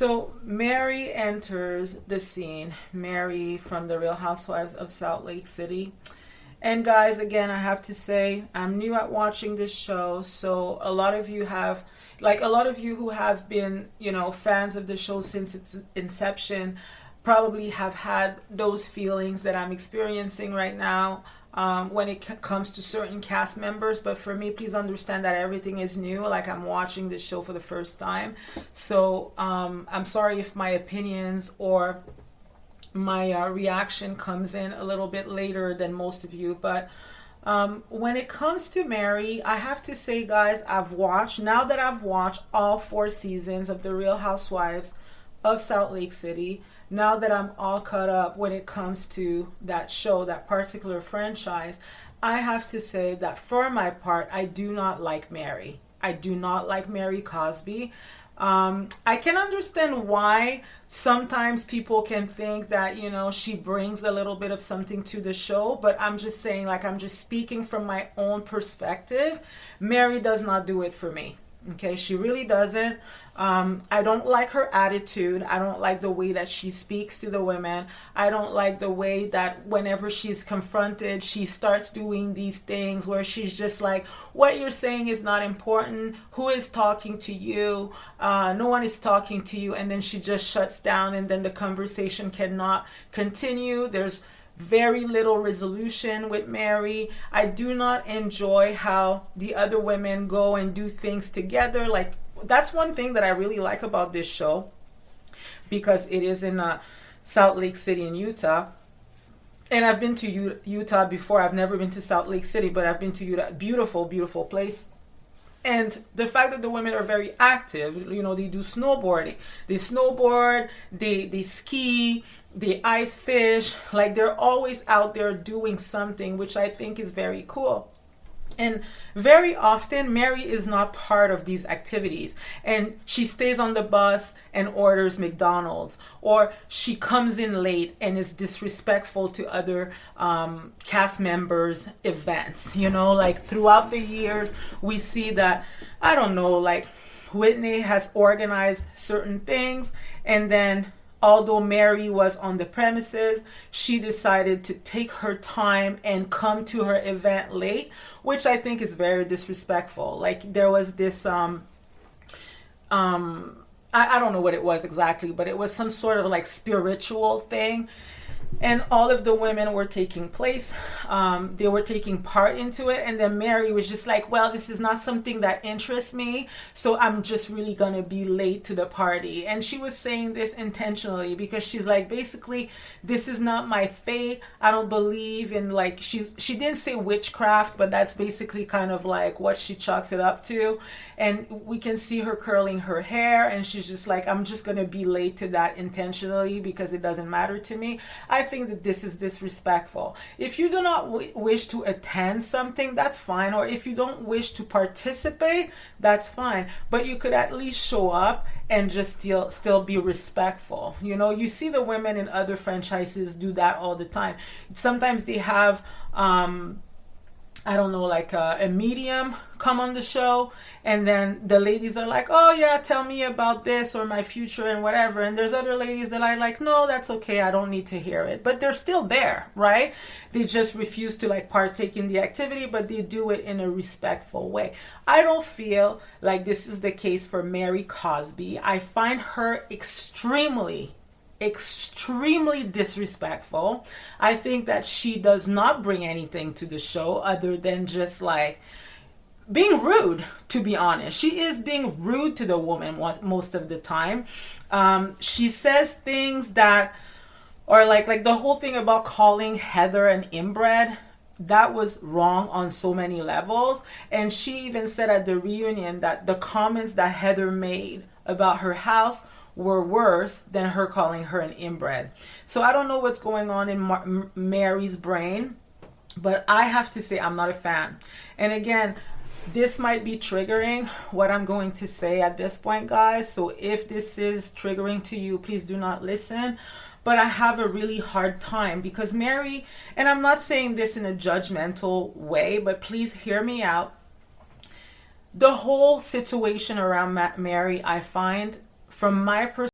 So Mary enters the scene. Mary from the Real Housewives of Salt Lake City. And guys, again, I have to say, I'm new at watching this show. So a lot of you have, like a lot of you who have been, fans of the show since its inception, probably have had those feelings that I'm experiencing right now when it comes to certain cast members. But for me, please understand that everything is new. Like, I'm watching this show for the first time. So I'm sorry if my opinions or my reaction comes in a little bit later than most of you. But when it comes to Mary, I have to say, guys, now that I've watched all 4 seasons of The Real Housewives of Salt Lake City, now that I'm all caught up when it comes to that show, that particular franchise, I have to say that for my part, I do not like Mary. I do not like Mary Cosby. I can understand why sometimes people can think that, she brings a little bit of something to the show, but I'm just saying, I'm just speaking from my own perspective. Mary does not do it for me. Okay, she really doesn't. I don't like her attitude. I don't like the way that she speaks to the women. I don't like the way that whenever she's confronted, she starts doing these things where she's just like, what you're saying is not important. Who is talking to you? No one is talking to you. And then she just shuts down, and then the conversation cannot continue. There's very little resolution with Mary. I do not enjoy how the other women go and do things together. Like, that's one thing that I really like about this show, because it is in Salt Lake City in Utah. And I've been to Utah before. I've never been to Salt Lake City, but I've been to Utah. Beautiful, beautiful place. And the fact that the women are very active, they do snowboarding. They snowboard, they ski, they ice fish. Like, they're always out there doing something, which I think is very cool. And very often, Mary is not part of these activities. And she stays on the bus and orders McDonald's. Or she comes in late and is disrespectful to other cast members' events. Throughout the years, we see that, I don't know, Whitney has organized certain things, and then although Mary was on the premises, she decided to take her time and come to her event late, which I think is very disrespectful. Like, there was this, I don't know what it was exactly, but it was some sort of spiritual thing. And all of the women were taking they were taking part into it. And then Mary was just like, well, this is not something that interests me, so I'm just really going to be late to the party. And she was saying this intentionally because she's like, basically, this is not my fate. I don't believe in, she didn't say witchcraft, but that's basically kind of what she chalks it up to. And we can see her curling her hair, and she's just like, I'm just going to be late to that intentionally because it doesn't matter to me. I think that this is disrespectful. If you do not wish to attend something, that's fine. Or if you don't wish to participate, that's fine. But you could at least show up and just still be respectful. You see the women in other franchises do that all the time. Sometimes they have I don't know, a medium come on the show, and then the ladies are like, oh yeah, tell me about this or my future and whatever. And there's other ladies that are like, no, that's okay, I don't need to hear it. But they're still there, right? They just refuse to partake in the activity, but they do it in a respectful way. I don't feel like this is the case for Mary Cosby. I find her extremely disrespectful. I think that she does not bring anything to the show other than just being rude, to be honest. She is being rude to the woman most of the time. She says things that are like the whole thing about calling Heather an inbred. That was wrong on so many levels. And she even said at the reunion that the comments that Heather made about her house were worse than her calling her an inbred. So I don't know what's going on in Mary's brain, but I have to say I'm not a fan. And again, this might be triggering what I'm going to say at this point, guys. So if this is triggering to you, please do not listen. But I have a really hard time because Mary, and I'm not saying this in a judgmental way, but please hear me out. The whole situation around Mary, I find, from my perspective,